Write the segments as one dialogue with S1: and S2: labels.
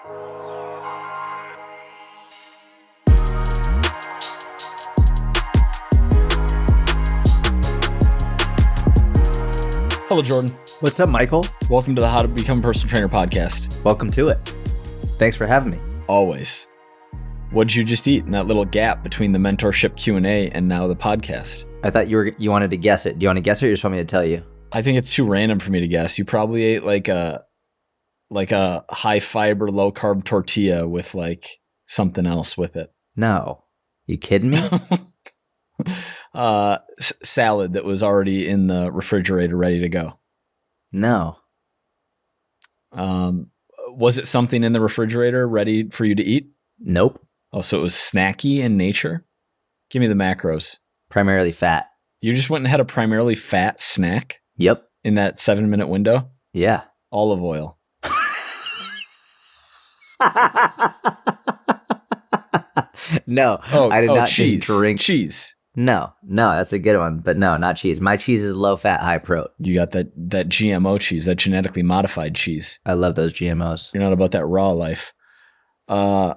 S1: Hello, Jordan.
S2: What's up, Michael?
S1: Welcome to the How to Become a Personal Trainer podcast.
S2: Welcome to it. Thanks for having me.
S1: Always. What'd you just eat in that little gap between the mentorship Q&A and now the podcast?
S2: I thought you wanted to guess it. Do you want to guess it or you just want me to tell you?
S1: I think it's too random for me to guess. You probably ate like a high fiber, low carb tortilla with like something else with it.
S2: No. You kidding me?
S1: Salad that was already in the refrigerator ready to go.
S2: No.
S1: Was it something in the refrigerator ready for you to eat?
S2: Nope.
S1: Oh, so it was snacky in nature? Give me the macros.
S2: Primarily fat.
S1: You just went and had a primarily fat snack?
S2: Yep.
S1: In that 7-minute window?
S2: Yeah.
S1: Olive oil.
S2: No. I did not
S1: cheese.
S2: just drink.
S1: Cheese.
S2: No, that's a good one. But no, not cheese. My cheese is low fat, high protein.
S1: You got that GMO cheese, that genetically modified cheese.
S2: I love those GMOs.
S1: You're not about that raw life. You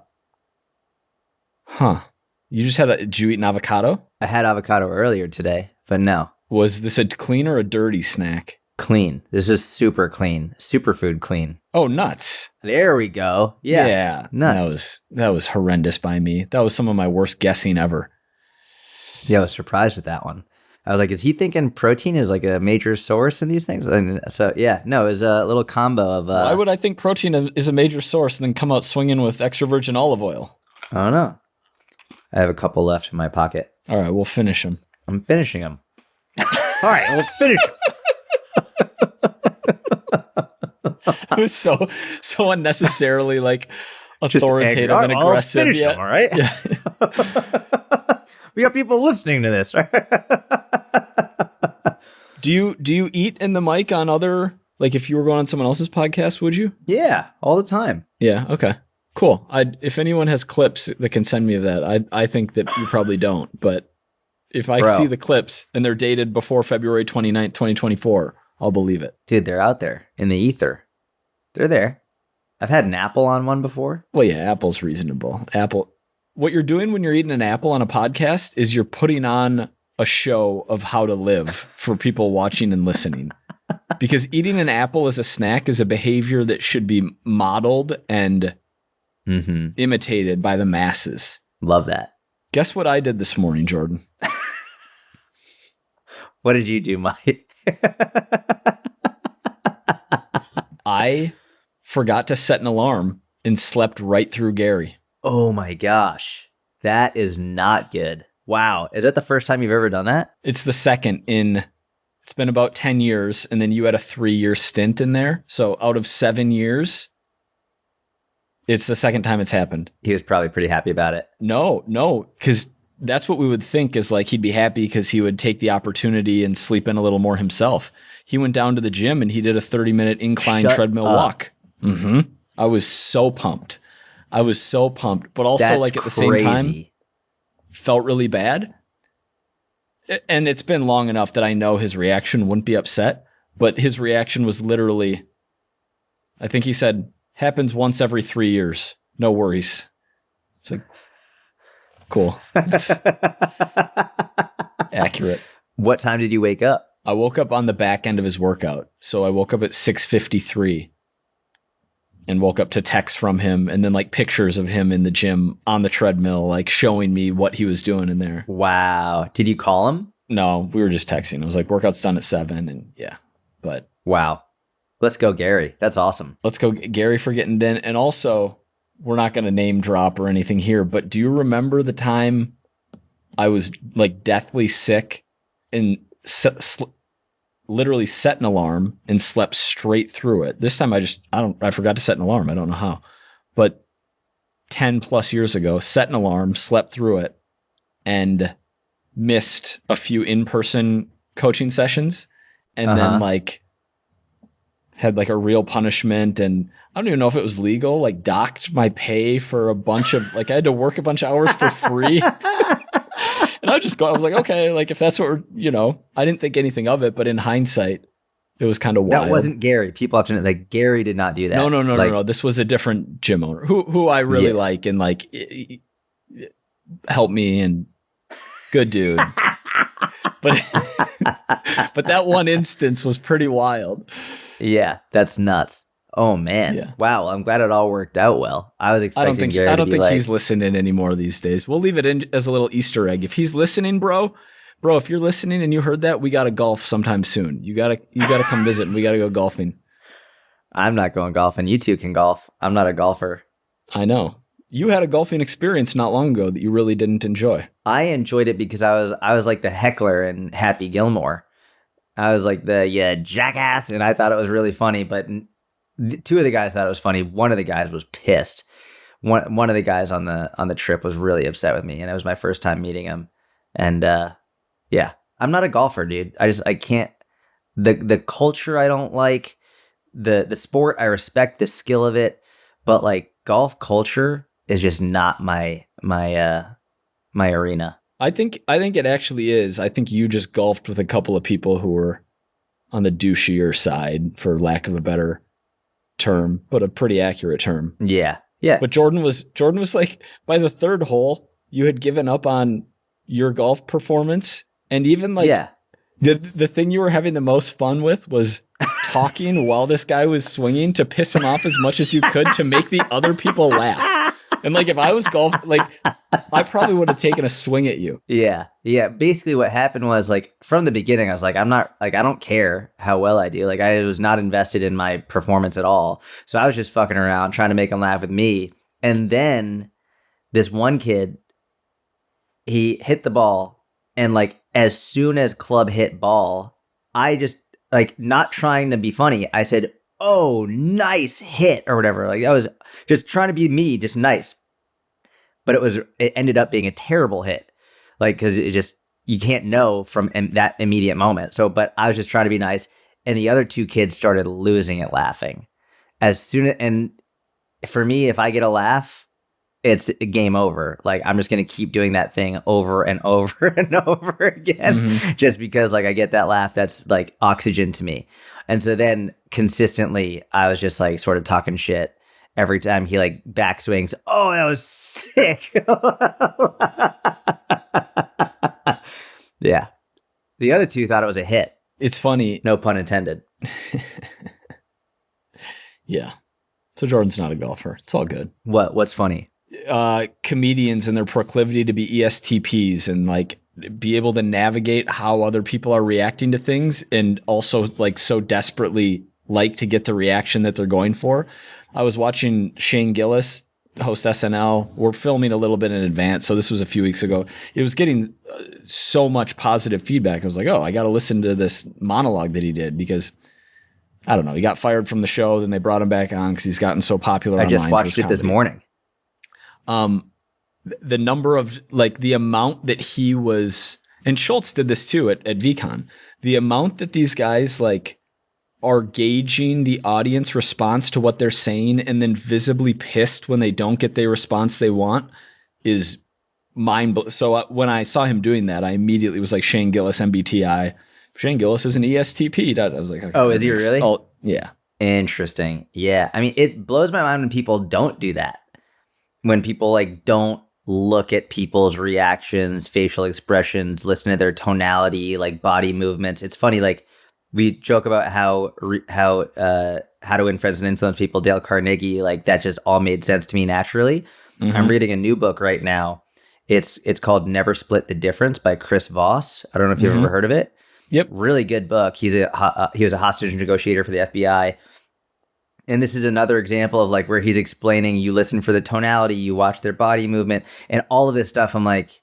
S1: just did you eat an avocado?
S2: I had avocado earlier today, but no.
S1: Was this a clean or a dirty snack?
S2: Clean. This is super clean. Superfood clean.
S1: Oh, nuts.
S2: There we go. Yeah. Nuts.
S1: That was horrendous by me. That was some of my worst guessing ever.
S2: Yeah, I was surprised with that one. I was like, is he thinking protein is like a major source in these things? And so, yeah, no, it was a little combo of...
S1: Why would I think protein is a major source and then come out swinging with extra virgin olive oil?
S2: I don't know. I have a couple left in my pocket.
S1: All right, we'll finish them.
S2: I'm finishing them. All right, we'll finish them.
S1: It was so unnecessarily like authoritative and aggressive.
S2: I'll finish them, all right?
S1: Yeah.
S2: We got people listening to this.
S1: Do you eat in the mic on other, like if you were going on someone else's podcast, would you?
S2: Yeah, all the time.
S1: Yeah, okay. Cool. If anyone has clips that can send me of that, I think that you probably don't, but if I see the clips and they're dated before February 29th, 2024, I'll believe it.
S2: Dude, they're out there in the ether. They're there. I've had an apple on one before.
S1: Well, yeah, apple's reasonable. Apple. What you're doing when you're eating an apple on a podcast is you're putting on a show of how to live for people watching and listening. Because eating an apple as a snack is a behavior that should be modeled and imitated by the masses.
S2: Love that.
S1: Guess what I did this morning, Jordan?
S2: What did you do, Mike?
S1: I forgot to set an alarm and slept right through Gary.
S2: Oh my gosh. That is not good. Wow. Is that the first time you've ever done that?
S1: It's the second it's been about 10 years, and then you had a 3-year stint in there. So out of 7 years, it's the second time it's happened.
S2: He was probably pretty happy about it.
S1: No, because that's what we would think is like he'd be happy because he would take the opportunity and sleep in a little more himself. He went down to the gym and he did a 30-minute incline treadmill walk. I was so pumped. But also
S2: That's
S1: like at the same time, felt really bad. And it's been long enough that I know his reaction wouldn't be upset, but his reaction was literally, I think he said, happens once every 3 years. No worries. It's like, cool. That's accurate.
S2: What time did you wake up?
S1: I woke up on the back end of his workout. So I woke up at 6:53 and woke up to text from him and then like pictures of him in the gym on the treadmill, like showing me what he was doing in there.
S2: Wow. Did you call him?
S1: No, we were just texting. I was like, workout's done at 7 and yeah, but.
S2: Wow. Let's go, Gary. That's awesome.
S1: Let's go, Gary, for getting in. And also, we're not going to name drop or anything here, but do you remember the time I was like deathly sick and literally set an alarm and slept straight through it? This time I forgot to set an alarm. I don't know how, but 10 plus years ago, set an alarm, slept through it, and missed a few in-person coaching sessions. And then like had like a real punishment, and I don't even know if it was legal, like docked my pay for a bunch of, like I had to work a bunch of hours for free. And I was like, okay, like if that's what I didn't think anything of it, but in hindsight, It was kind of wild.
S2: That wasn't Gary. People have to know that Gary did not do that.
S1: No. This was a different gym owner who I really like and like helped me and good dude. But but that one instance was pretty wild.
S2: Yeah, that's nuts. Oh man.
S1: Yeah.
S2: Wow, I'm glad it all worked out well. I was expecting Gary
S1: I don't
S2: to be
S1: think he's listening anymore these days. We'll leave it in as a little Easter egg. If he's listening, bro, if you're listening and you heard that, we got to golf sometime soon. You got to come visit and we got to go golfing.
S2: I'm not going golfing. You two can golf. I'm not a golfer.
S1: I know. You had a golfing experience not long ago that you really didn't enjoy.
S2: I enjoyed it because I was like the heckler in Happy Gilmore. I was like the jackass, and I thought it was really funny. But two of the guys thought it was funny. One of the guys was pissed. One of the guys on the trip was really upset with me, and it was my first time meeting him. And yeah, I'm not a golfer, dude. I can't. The culture I don't like. The sport I respect the skill of it, but like golf culture is just not my arena.
S1: I think it actually is. I think you just golfed with a couple of people who were on the douchier side, for lack of a better term, but a pretty accurate term.
S2: Yeah.
S1: But Jordan was like, by the third hole, you had given up on your golf performance, and even like the thing you were having the most fun with was talking while this guy was swinging to piss him off as much as you could to make the other people laugh. And like, if I was golf, like, I probably would have taken a swing at you.
S2: Yeah. Basically what happened was, like, from the beginning, I was like, I'm not, like, I don't care how well I do. Like, I was not invested in my performance at all. So I was just fucking around trying to make him laugh with me. And then this one kid, he hit the ball, and like, as soon as club hit ball, I just, like, not trying to be funny, I said, "Oh, nice hit," or whatever. Like, I was just trying to be me, just nice. But it ended up being a terrible hit. Like, because it just, you can't know from that immediate moment. So, but I was just trying to be nice. And the other two kids started losing it laughing. And for me, if I get a laugh, it's game over. Like, I'm just going to keep doing that thing over and over and over again, just because, like, I get that laugh. That's like oxygen to me. And so then consistently, I was just like sort of talking shit every time he like backswings. Oh, that was sick. Yeah. The other two thought it was a hit.
S1: It's funny.
S2: No pun intended.
S1: Yeah. So Jordan's not a golfer. It's all good.
S2: What's funny?
S1: Comedians and their proclivity to be ESTPs and like be able to navigate how other people are reacting to things, and also like so desperately like to get the reaction that they're going for. I was watching Shane Gillis host SNL. We're filming a little bit in advance, so this was a few weeks ago. It was getting so much positive feedback. I was like, oh, I got to listen to this monologue that he did, because I don't know, he got fired from the show, then they brought him back on because he's gotten so popular.
S2: I just watched it this morning.
S1: The number of, like, the amount that he was, and Schultz did this too at VCon, the amount that these guys like are gauging the audience response to what they're saying and then visibly pissed when they don't get the response they want is mind-blowing. So when I saw him doing that, I immediately was like, Shane Gillis, MBTI. Shane Gillis is an ESTP. I was like, okay,
S2: oh, is he really?
S1: Oh, yeah.
S2: Interesting. Yeah. I mean, it blows my mind when people don't do that. When people like don't look at people's reactions, facial expressions, listen to their tonality, like body movements. It's funny, like we joke about how to Win Friends and Influence People, Dale Carnegie, like that just all made sense to me naturally. I'm reading a new book right now. It's called Never Split the Difference by Chris Voss. I don't know if you've ever heard of it.
S1: Yep.
S2: Really good book. He was a hostage negotiator for the FBI. And this is another example of like where he's explaining, you listen for the tonality, you watch their body movement, and all of this stuff. I'm like,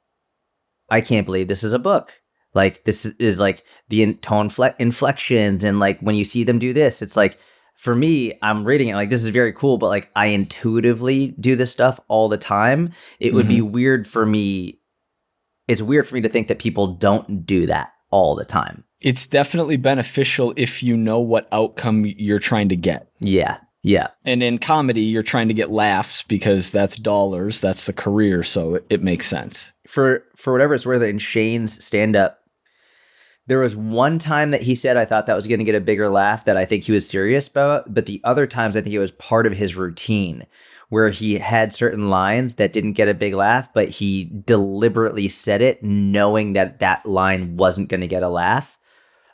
S2: I can't believe this is a book. Like, this is like the tone inflections, and like when you see them do this, it's like, for me, I'm reading it like, this is very cool, but like I intuitively do this stuff all the time. It would be weird for me. It's weird for me to think that people don't do that all the time.
S1: It's definitely beneficial if you know what outcome you're trying to get.
S2: Yeah. Yeah.
S1: And in comedy, you're trying to get laughs because that's dollars. That's the career. So it makes sense.
S2: For whatever it's worth, in Shane's stand-up, There was one time that he said, I thought that was going to get a bigger laugh that I think he was serious about. But the other times, I think it was part of his routine where he had certain lines that didn't get a big laugh, but he deliberately said it knowing that that line wasn't going to get a laugh.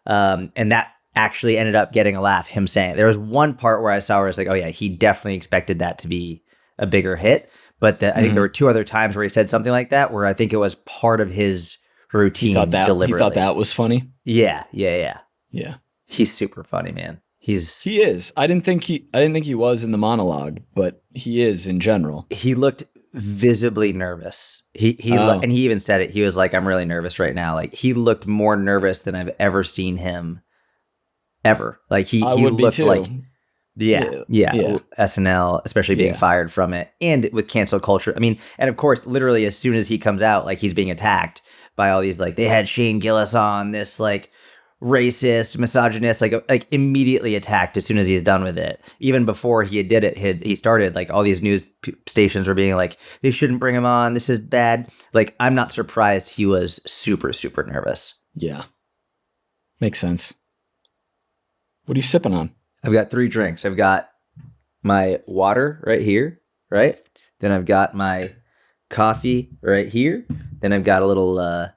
S2: And that actually ended up getting a laugh, him saying it. There was one part where I saw where it's like, oh yeah, he definitely expected that to be a bigger hit. But I think there were two other times where he said something like that, where I think it was part of his routine.
S1: He
S2: deliberately.
S1: thought that was funny.
S2: Yeah. He's super funny, man. He
S1: is. I didn't think he was in the monologue, but he is in general.
S2: He looked visibly nervous. And he even said it. He was like, I'm really nervous right now. Like, he looked more nervous than I've ever seen him ever. Like, he looked like SNL, especially being fired from it, and with cancel culture. I mean, and of course, literally as soon as he comes out, like, he's being attacked by all these, like, they had Shane Gillis on, this like racist, misogynist, like immediately attacked as soon as he's done with it. Even before he did it, he started, like, all these news stations were being like, they shouldn't bring him on, this is bad. Like, I'm not surprised he was super, super nervous.
S1: Yeah. Makes sense. What are you sipping on?
S2: I've got 3 drinks. I've got my water right here, right? Then I've got my coffee right here. Then I've got a little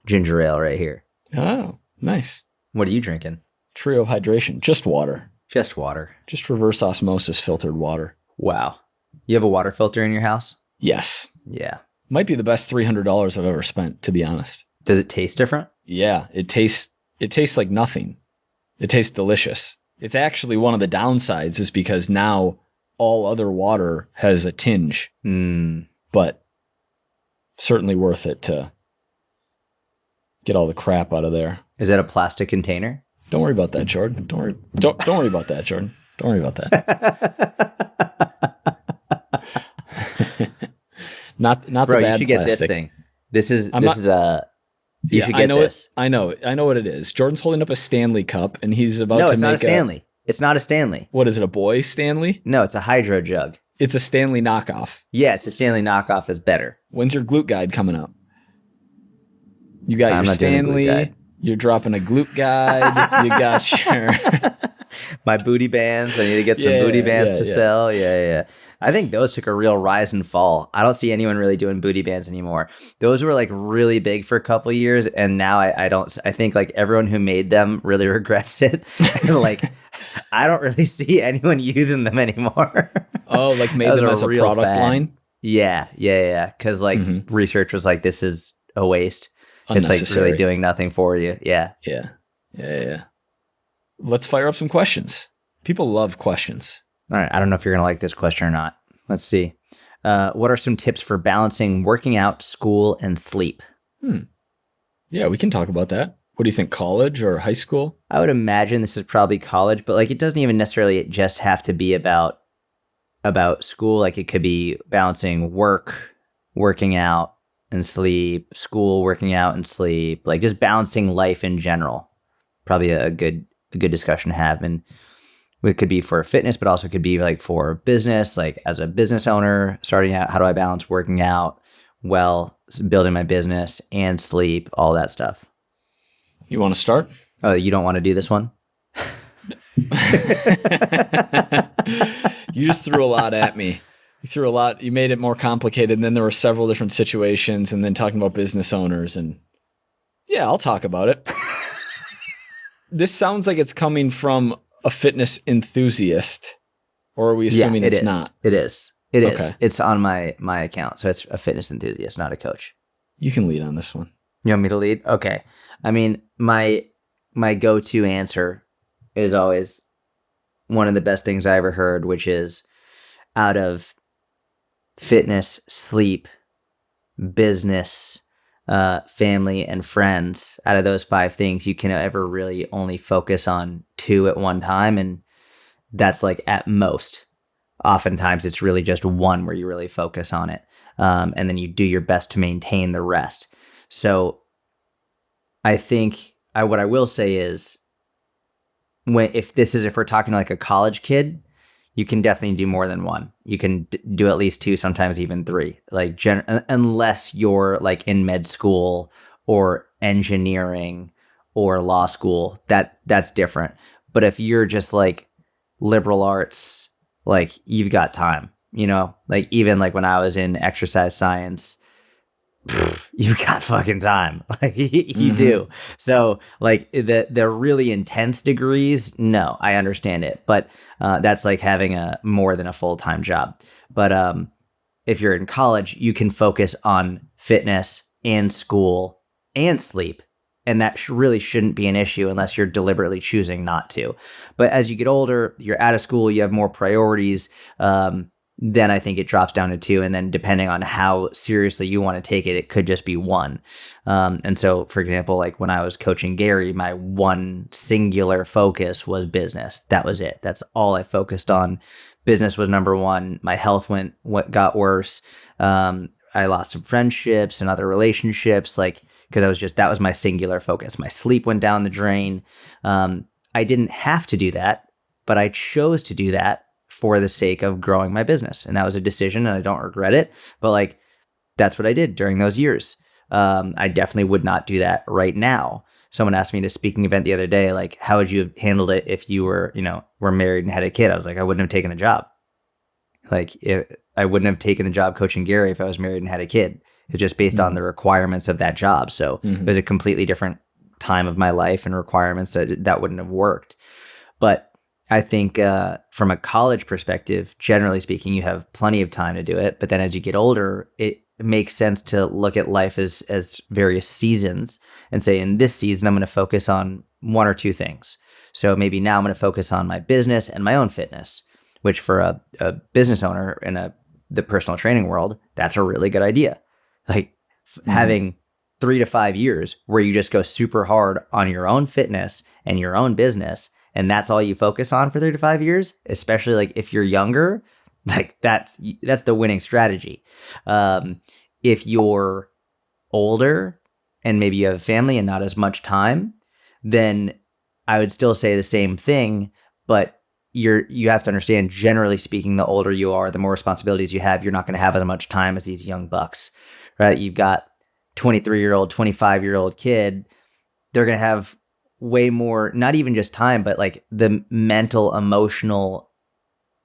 S2: ginger ale right here.
S1: Oh, nice.
S2: What are you drinking?
S1: Trio hydration. Just water.
S2: Just water.
S1: Just reverse osmosis filtered water.
S2: Wow. You have a water filter in your house?
S1: Yes.
S2: Yeah.
S1: Might be the best $300 I've ever spent, to be honest.
S2: Does it taste different?
S1: Yeah. It tastes like nothing. It tastes delicious. It's actually one of the downsides is because now all other water has a tinge, but certainly worth it to get all the crap out of there.
S2: Is that a plastic container?
S1: Don't worry about that, Jordan. Don't worry about that, Jordan. Don't worry about that. not
S2: Bro,
S1: the bad
S2: you should get
S1: plastic.
S2: this thing. You should get this.
S1: I know what it is. Jordan's holding up a Stanley cup, and he's about to make
S2: it's not a Stanley. It's not a Stanley.
S1: What is it, a boy Stanley?
S2: No, it's a hydro jug.
S1: It's a Stanley knockoff.
S2: Yeah, it's a Stanley knockoff that's better.
S1: When's your glute guide coming up? You got your Stanley. You're dropping a glute guide. You got your...
S2: My booty bands. I need to get some booty bands to sell. Yeah. I think those took a real rise and fall. I don't see anyone really doing booty bands anymore. Those were like really big for a couple of years, and now I think like everyone who made them really regrets it. And like I don't really see anyone using them anymore.
S1: Oh, like made them as a product line?
S2: Yeah. Because like research was like, this is a waste. It's like really doing nothing for you. Yeah.
S1: Let's fire up some questions. People love questions.
S2: All right. I don't know if you're going to like this question or not. Let's see. What are some tips for balancing working out, school, and sleep?
S1: Yeah, we can talk about that. What do you think, college or high school?
S2: I would imagine this is probably college, but like it doesn't even necessarily just have to be about school. Like it could be balancing work, working out, and sleep, school, working out, and sleep. Like just balancing life in general. Probably a good discussion to have. And it could be for fitness, but also could be like for business, like as a business owner, starting out, how do I balance working out, building my business and sleep, all that stuff.
S1: You want to start?
S2: Oh, you don't want to do this one?
S1: You just threw a lot at me. You made it more complicated. And then there were several different situations and then talking about business owners and yeah, I'll talk about it. This sounds like it's coming from a fitness enthusiast, or are we assuming it's not?
S2: It is. It's on my account. So it's a fitness enthusiast, not a coach.
S1: You can lead on this one.
S2: You want me to lead? Okay. I mean, my go-to answer is always one of the best things I ever heard, which is out of fitness, sleep, business, family, and friends, out of those 5 things, you can ever really only focus on 2 at one time. And that's like at most. Oftentimes it's really just 1 where you really focus on it. And then you do your best to maintain the rest. So I think what I will say is if we're talking like a college kid, you can definitely do more than 1. You can do at least 2, sometimes even 3. Like unless you're like in med school or engineering or law school, that's different. But if you're just like liberal arts, like you've got time, like even like when I was in exercise science, you've got fucking time. Like you do. So like the really intense degrees, no, I understand it. But that's like having a more than a full-time job. But if you're in college, you can focus on fitness and school and sleep. And that really shouldn't be an issue unless you're deliberately choosing not to. But as you get older, you're out of school, you have more priorities. Then I think it drops down to 2. And then depending on how seriously you want to take it, it could just be 1. And so, for example, like when I was coaching Gary, my one singular focus was business. That was it. That's all I focused on. Business was number 1. My health got worse. I lost some friendships and other relationships, like, because that was my singular focus. My sleep went down the drain. I didn't have to do that, but I chose to do that for the sake of growing my business. And that was a decision and I don't regret it, but like, that's what I did during those years. I definitely would not do that right now. Someone asked me at a speaking event the other day, like, how would you have handled it if you were married and had a kid? I was like, I wouldn't have taken the job. Like, I wouldn't have taken the job coaching Gary if I was married and had a kid. It's just based on the requirements of that job. So it was a completely different time of my life and requirements that wouldn't have worked. But I think from a college perspective, generally speaking, you have plenty of time to do it. But then as you get older, it makes sense to look at life as various seasons and say, in this season, I'm going to focus on 1 or 2 things. So maybe now I'm going to focus on my business and my own fitness, which for a business owner in the personal training world, that's a really good idea. Like having 3 to 5 years where you just go super hard on your own fitness and your own business, and that's all you focus on for 3 to 5 years, especially like if you're younger, like that's the winning strategy. If you're older and maybe you have a family and not as much time, then I would still say the same thing, but you have to understand, generally speaking, the older you are, the more responsibilities you have, you're not going to have as much time as these young bucks, right? You've got 23-year-old, 25-year-old kid. They're going to have way more, not even just time, but like the mental, emotional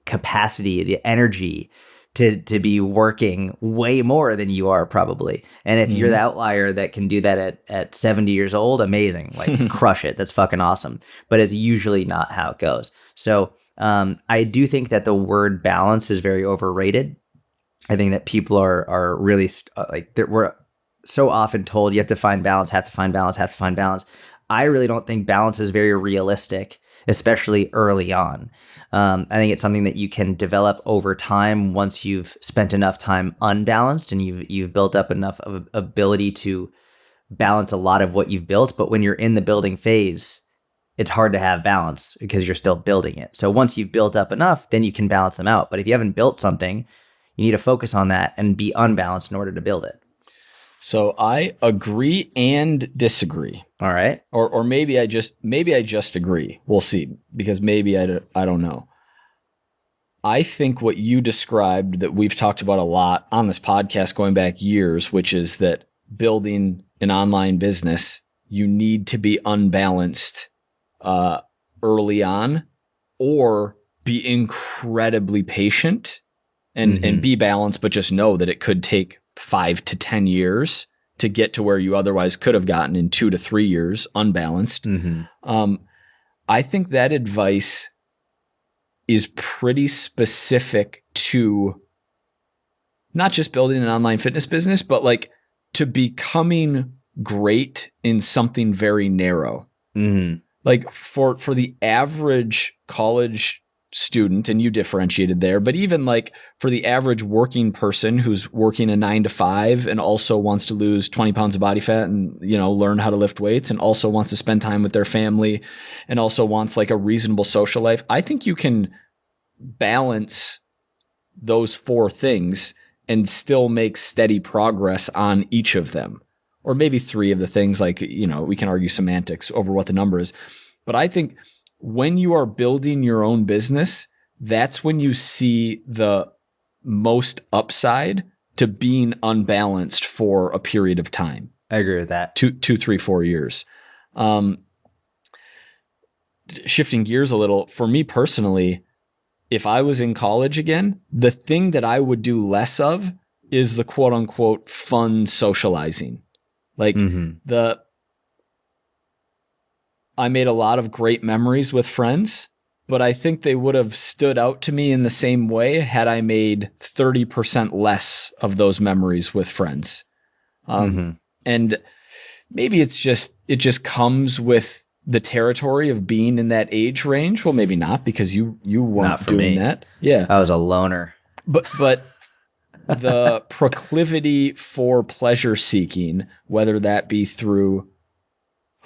S2: capacity, the energy to be working way more than you are probably. And if you're the outlier that can do that at 70 years old, amazing, like crush it. That's fucking awesome. But it's usually not how it goes. So I do think that the word balance is very overrated. I think that people are really we're so often told you have to find balance, have to find balance, have to find balance. I really don't think balance is very realistic, especially early on. I think it's something that you can develop over time once you've spent enough time unbalanced and you've built up enough of ability to balance a lot of what you've built. But when you're in the building phase, it's hard to have balance because you're still building it. So once you've built up enough, then you can balance them out. But if you haven't built something, you need to focus on that and be unbalanced in order to build it.
S1: So I agree and disagree.
S2: All right.
S1: Or maybe I just agree. We'll see, because maybe I don't know. I think what you described that we've talked about a lot on this podcast going back years, which is that building an online business, you need to be unbalanced early on, or be incredibly patient and be balanced, but just know that it could take 5 to 10 years to get to where you otherwise could have gotten in 2 to 3 years unbalanced. I think that advice is pretty specific to not just building an online fitness business, but like to becoming great in something very narrow. Like for the average college student, and you differentiated there, but even like for the average working person who's working a 9 to 5 and also wants to lose 20 pounds of body fat and, learn how to lift weights and also wants to spend time with their family and also wants like a reasonable social life, I think you can balance those 4 things and still make steady progress on each of them. Or maybe 3 of the things, like, we can argue semantics over what the number is. But I think when you are building your own business, that's when you see the most upside to being unbalanced for a period of time.
S2: I agree with that.
S1: 2, 3, 4 years. Shifting gears a little, for me personally, if I was in college again, the thing that I would do less of is the quote unquote fun socializing. Like I made a lot of great memories with friends, but I think they would have stood out to me in the same way had I made 30% less of those memories with friends. And maybe it just comes with the territory of being in that age range. Well, maybe not, because you weren't doing that. Yeah.
S2: I was a loner.
S1: But the proclivity for pleasure seeking, whether that be through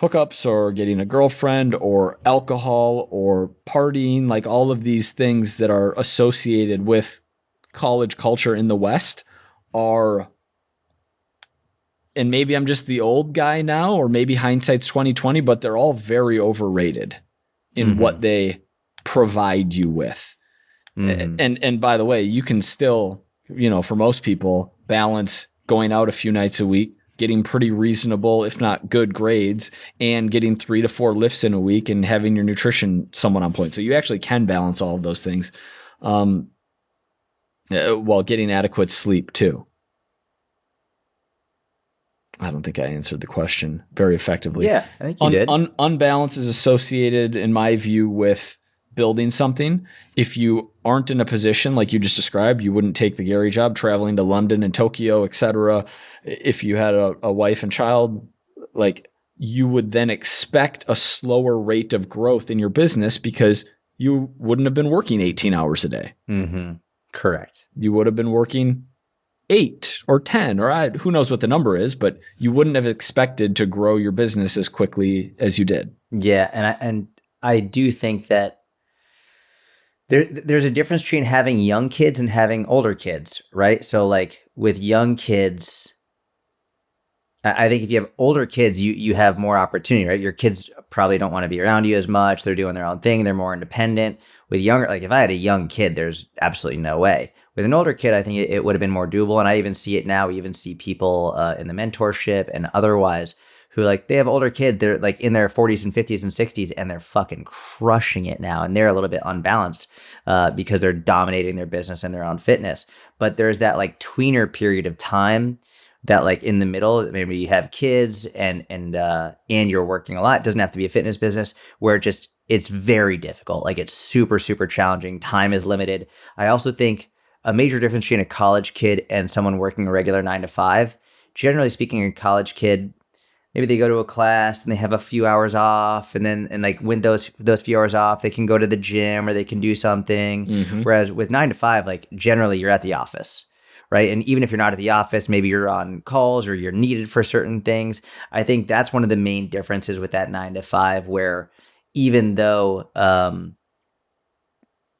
S1: hookups or getting a girlfriend or alcohol or partying, like all of these things that are associated with college culture in the West are, and maybe I'm just the old guy now, or maybe hindsight's 2020, but they're all very overrated in what they provide you with. And by the way, you can still, for most people, balance going out a few nights a week, getting pretty reasonable, if not good grades, and getting 3 to 4 lifts in a week and having your nutrition somewhat on point. So you actually can balance all of those things while getting adequate sleep too. I don't think I answered the question very effectively.
S2: Yeah, I think you did.
S1: Unbalance is associated, in my view, with building something. If you aren't in a position like you just described, you wouldn't take the Gary job, traveling to London and Tokyo, etc. If you had a wife and child, like, you would then expect a slower rate of growth in your business because you wouldn't have been working 18 hours a day.
S2: Correct.
S1: You would have been working 8 or 10, or who knows what the number is, but you wouldn't have expected to grow your business as quickly as you did.
S2: Yeah, and I do think that there's a difference between having young kids and having older kids, right? So like with young kids, I think if you have older kids, you have more opportunity, right? Your kids probably don't want to be around you as much. They're doing their own thing. They're more independent. With younger, like if I had a young kid, there's absolutely no way. With an older kid, I think it would have been more doable. And I even see it now. We even see people in the mentorship and otherwise who, like, they have older kids. They're like in their 40s and 50s and 60s, and they're fucking crushing it now. And they're a little bit unbalanced because they're dominating their business and their own fitness. But there's that like tweener period of time that, like, in the middle, maybe you have kids and you're working a lot. It doesn't have to be a fitness business where it's very difficult. Like, it's super, super challenging. Time is limited. I also think a major difference between a college kid and someone working a regular 9 to 5, generally speaking, a college kid, maybe they go to a class and they have a few hours off, and like when those few hours off, they can go to the gym or they can do something. Whereas with 9 to 5, like, generally you're at the office, right? And even if you're not at the office, maybe you're on calls or you're needed for certain things. I think that's one of the main differences with that 9 to 5, where even though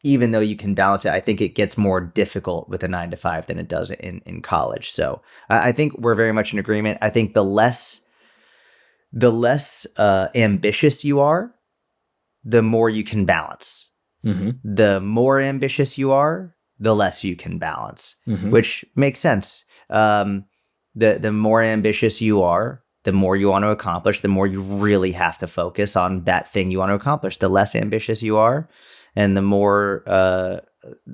S2: you can balance it, I think it gets more difficult with a 9 to 5 than it does in college. So I think we're very much in agreement. I think the less ambitious you are, the more you can balance. The more ambitious you are, the less you can balance, which makes sense. The more ambitious you are, the more you want to accomplish, the more you really have to focus on that thing you want to accomplish. The less ambitious you are, and the more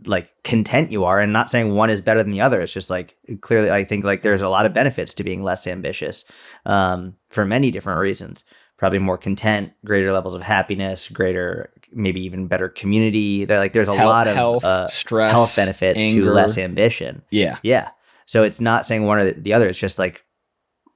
S2: like content you are. And not saying one is better than the other. It's just like, clearly, I think like there's a lot of benefits to being less ambitious for many different reasons. Probably more content, greater levels of happiness, greater, maybe even better community. There's a lot of
S1: health, stress,
S2: health benefits
S1: anger.
S2: To less ambition. Yeah. So it's not saying one or the other. It's just like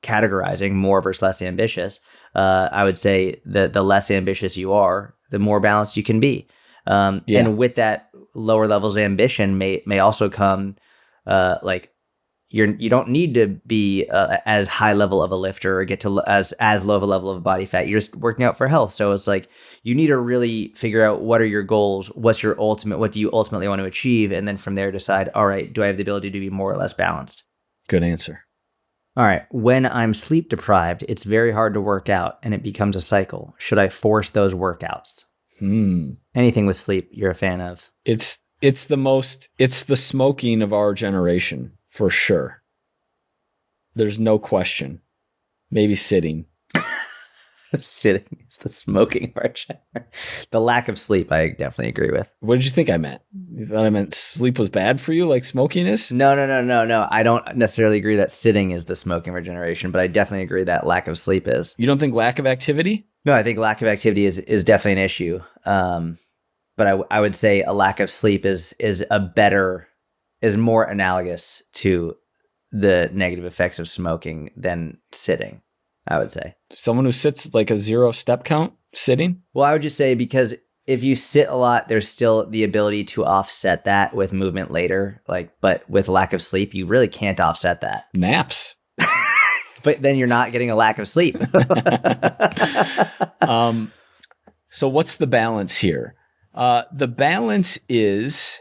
S2: categorizing more versus less ambitious. I would say that the less ambitious you are, the more balanced you can be. And with that lower levels of ambition may also come like you don't need to be as high level of a lifter or get to as low of a level of body fat. You're just working out for health. So it's like you need to really figure out what are your goals, what do you ultimately want to achieve, and then from there decide, all right, do I have the ability to be more or less balanced?
S1: Good answer.
S2: All right. When I'm sleep deprived, it's very hard to work out and it becomes a cycle. Should I force those workouts? Anything with sleep you're a fan of?
S1: It's the smoking of our generation, for sure. There's no question. Maybe sitting.
S2: Sitting is the smoking part. The lack of sleep, I definitely agree with.
S1: What did you think I meant? You thought I meant sleep was bad for you, like smoking is?
S2: No. I don't necessarily agree that sitting is the smoking regeneration, but I definitely agree that lack of sleep is.
S1: You don't think lack of activity?
S2: No, I think lack of activity is definitely an issue. But I would say a lack of sleep is more analogous to the negative effects of smoking than sitting, I would say.
S1: Someone who sits like a 0 step count sitting?
S2: Well, I would just say because if you sit a lot, there's still the ability to offset that with movement later. But with lack of sleep, you really can't offset that.
S1: Naps.
S2: But then you're not getting a lack of sleep.
S1: So what's the balance here? The balance is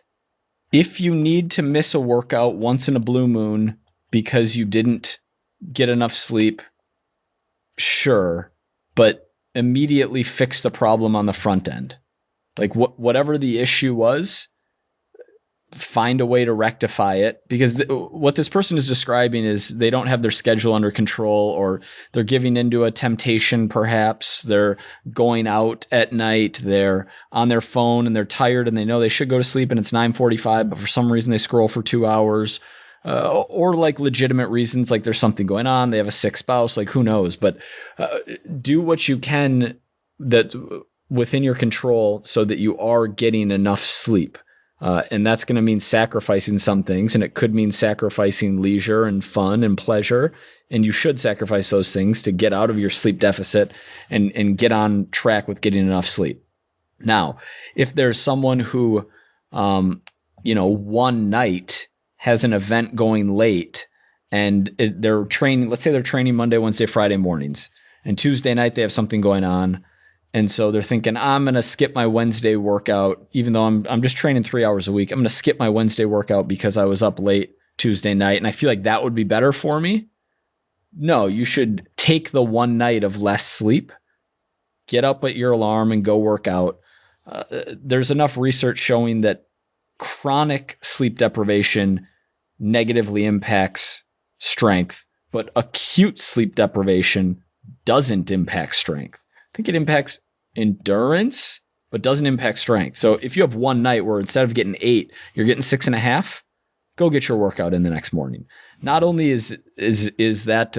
S1: if you need to miss a workout once in a blue moon because you didn't get enough sleep, sure, but immediately fix the problem on the front end. Like whatever the issue was, find a way to rectify it, because what this person is describing is they don't have their schedule under control, or they're giving into a temptation. Perhaps they're going out at night, they're on their phone and they're tired and they know they should go to sleep and it's 9:45, but for some reason they scroll for 2 hours, or like legitimate reasons, like there's something going on, they have a sick spouse, like who knows, but do what you can that's within your control so that you are getting enough sleep. And that's going to mean sacrificing some things, and it could mean sacrificing leisure and fun and pleasure. And you should sacrifice those things to get out of your sleep deficit and get on track with getting enough sleep. Now, if there's someone who, one night has an event going late and they're training, let's say they're training Monday, Wednesday, Friday mornings, and Tuesday night they have something going on. And so they're thinking, I'm going to skip my Wednesday workout, even though I'm just training 3 hours a week. I'm going to skip my Wednesday workout because I was up late Tuesday night, and I feel like that would be better for me. No, you should take the one night of less sleep, get up at your alarm and go work out. There's enough research showing that chronic sleep deprivation negatively impacts strength, but acute sleep deprivation doesn't impact strength. I think it impacts endurance, but doesn't impact strength. So if you have one night where instead of getting 8, you're getting 6.5, go get your workout in the next morning. Not only is that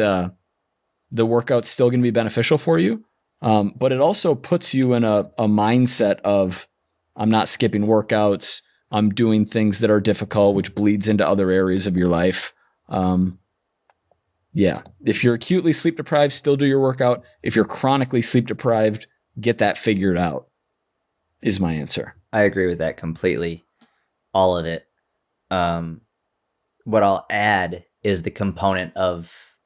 S1: the workout still going to be beneficial for you, but it also puts you in a mindset of, I'm not skipping workouts, I'm doing things that are difficult, which bleeds into other areas of your life. Yeah. If you're acutely sleep deprived, still do your workout. If you're chronically sleep deprived, get that figured out, is my answer.
S2: I agree with that completely. All of it. What I'll add is the component of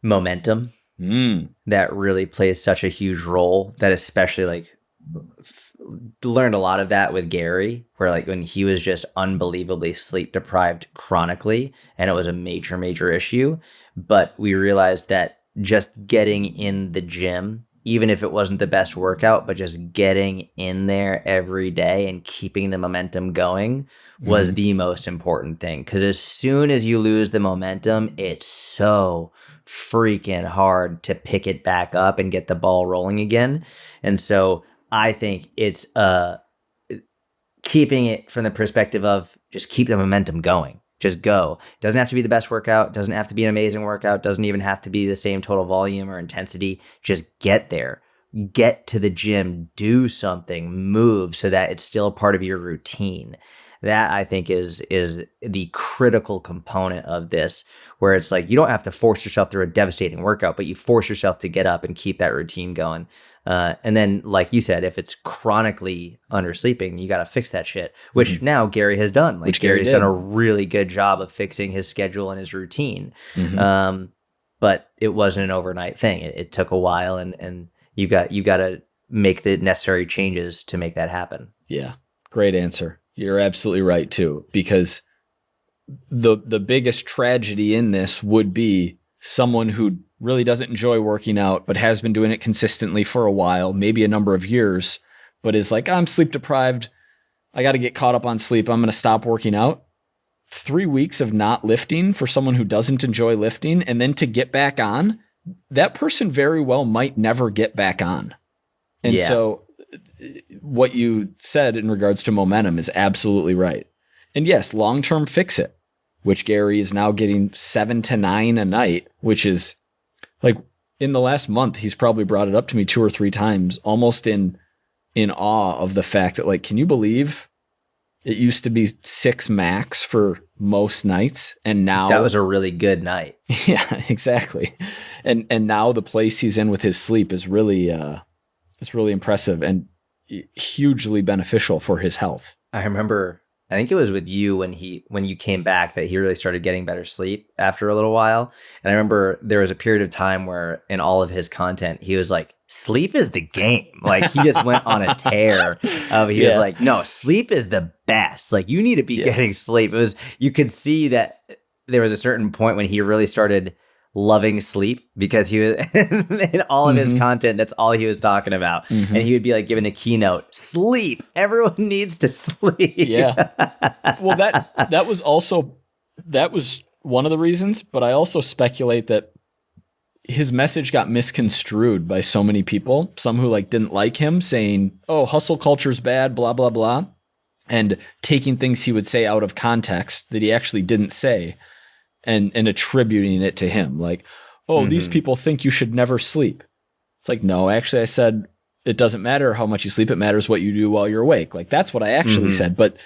S2: momentum that really plays such a huge role, that especially learned a lot of that with Gary, where when he was just unbelievably sleep deprived chronically, and it was a major issue. But we realized that just getting in the gym, even if it wasn't the best workout, but just getting in there every day and keeping the momentum going was the most important thing. Because as soon as you lose the momentum, it's so freaking hard to pick it back up and get the ball rolling again. And so I think it's keeping it from the perspective of just keep the momentum going. Just go. Doesn't have to be the best workout. Doesn't have to be an amazing workout. Doesn't even have to be the same total volume or intensity. Just get there. Get to the gym. Do something. Move so that it's still part of your routine. That, I think, is the critical component of this, where it's you don't have to force yourself through a devastating workout, but you force yourself to get up and keep that routine going. And then, like you said, if it's chronically undersleeping, you got to fix that shit, which now Gary has done. Gary's done a really good job of fixing his schedule and his routine. But it wasn't an overnight thing. It took a while, and you got to make the necessary changes to make that happen.
S1: Yeah, great answer. You're absolutely right too, because the biggest tragedy in this would be someone who really doesn't enjoy working out, but has been doing it consistently for a while, maybe a number of years, but is I'm sleep deprived. I got to get caught up on sleep. I'm going to stop working out. 3 weeks of not lifting for someone who doesn't enjoy lifting, and then to get back on that person very well might never get back on. And so what you said in regards to momentum is absolutely right. And yes, long-term fix it, which Gary is now getting 7 to 9 a night, which is like in the last month, he's probably brought it up to me 2 or 3 times, almost in awe of the fact that, like, can you believe it used to be 6 max for most nights, and now
S2: that was a really good night.
S1: Yeah, exactly. And now the place he's in with his sleep is really it's really impressive and hugely beneficial for his health.
S2: I remember, I think it was with you when you came back that he really started getting better sleep after a little while. And I remember there was a period of time where in all of his content, he was like, sleep is the game. Like he just went on a tear of, he was like, no, sleep is the best. Like you need to be getting sleep. It was, you could see that there was a certain point when he really started loving sleep because he was in all of his content, that's all he was talking about. And he would be like giving a keynote, sleep, everyone needs to sleep.
S1: Yeah. Well, that was one of the reasons, but I also speculate that his message got misconstrued by so many people, some who like didn't like him, saying, oh, hustle culture's bad, blah, blah, blah, and taking things he would say out of context that he actually didn't say. And attributing it to him, like, oh, these people think you should never sleep. It's like, no, actually I said it doesn't matter how much you sleep. It matters what you do while you're awake. Like that's what I actually said. But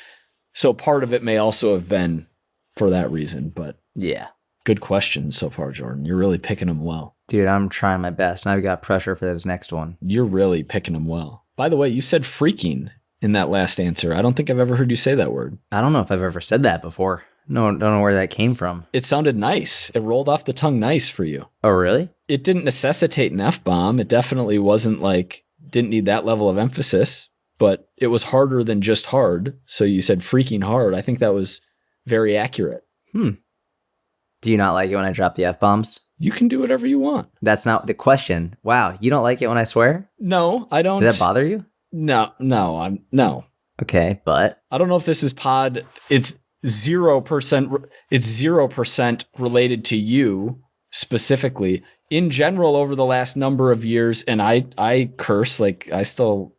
S1: so part of it may also have been for that reason. But
S2: yeah,
S1: good question so far, Jordan. You're really picking them well.
S2: Dude, I'm trying my best. Now I've got pressure for this next one.
S1: You're really picking them well. By the way, you said freaking in that last answer. I don't think I've ever heard you say that word.
S2: I don't know if I've ever said that before. No, don't know where that came from.
S1: It sounded nice. It rolled off the tongue nice for you.
S2: Oh, really?
S1: It didn't necessitate an F-bomb. It definitely wasn't like, didn't need that level of emphasis, but it was harder than just hard. So you said freaking hard. I think that was very accurate.
S2: Do you not like it when I drop the F-bombs?
S1: You can do whatever you want. That's
S2: not the question. Wow, you don't like it when I swear?
S1: No, I don't.
S2: Does that bother you?
S1: No.
S2: Okay, but
S1: I don't know if this is pod. It's 0%. It's 0% related to you specifically. In general, over the last number of years, and I curse, like I still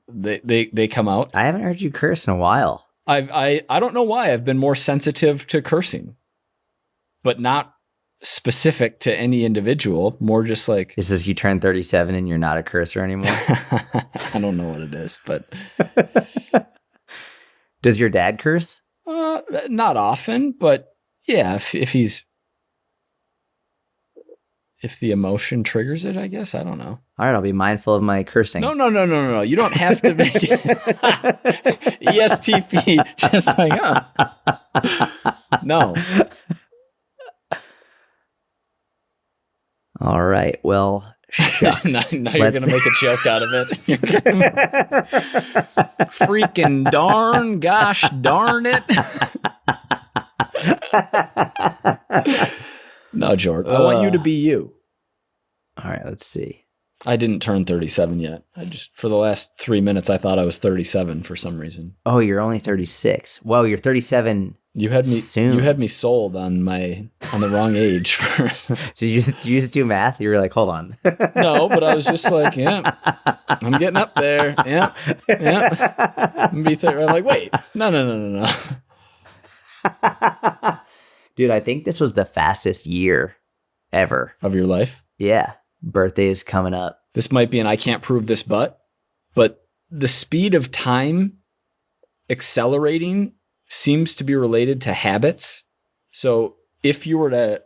S1: they come out.
S2: I haven't heard you curse in a while.
S1: I don't know why. I've been more sensitive to cursing, but not specific to any individual. More just like,
S2: is this you turn 37 and you're not a cursor anymore?
S1: I don't know what it is, but
S2: does your dad curse?
S1: Not often, but yeah, if the emotion triggers it, I guess. I don't know.
S2: All right, I'll be mindful of my cursing.
S1: No. You don't have to make it ESTP. Just like, No.
S2: All right. Well, shucks.
S1: now you're going to make a joke out of it. Freaking darn, gosh darn it. No, Jordan. I want you to be you.
S2: All right, let's see.
S1: I didn't turn 37 yet. For the last 3 minutes, I thought I was 37 for some reason.
S2: Oh, you're only 36. Whoa, you're 37
S1: You had me
S2: soon.
S1: You had me sold on the wrong age.
S2: So you just do math? You were like, hold on.
S1: No, but I was just like, yeah, I'm getting up there. Yeah. I'm like, wait, no.
S2: Dude, I think this was the fastest year ever.
S1: Of your life?
S2: Yeah. Birthday is coming up.
S1: This might be an I can't prove this but the speed of time accelerating seems to be related to habits. So if you were to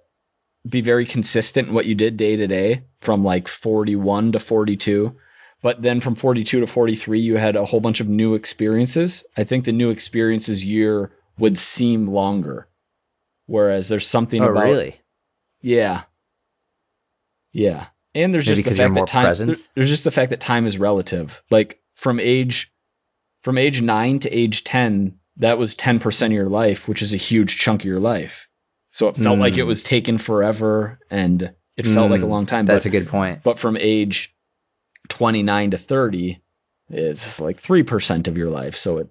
S1: be very consistent in what you did day to day from like 41 to 42, but then from 42 to 43, you had a whole bunch of new experiences. I think the new experiences year would seem longer. Whereas there's something about...
S2: really?
S1: Yeah. Yeah. And there's
S2: Maybe
S1: just the fact that time...
S2: present?
S1: There's just the fact that time is relative. Like from age 9 to age 10, that was 10% of your life, which is a huge chunk of your life. So it felt like it was taken forever and it felt like a long time.
S2: That's a good point.
S1: But from age 29 to 30, it's like 3% of your life. So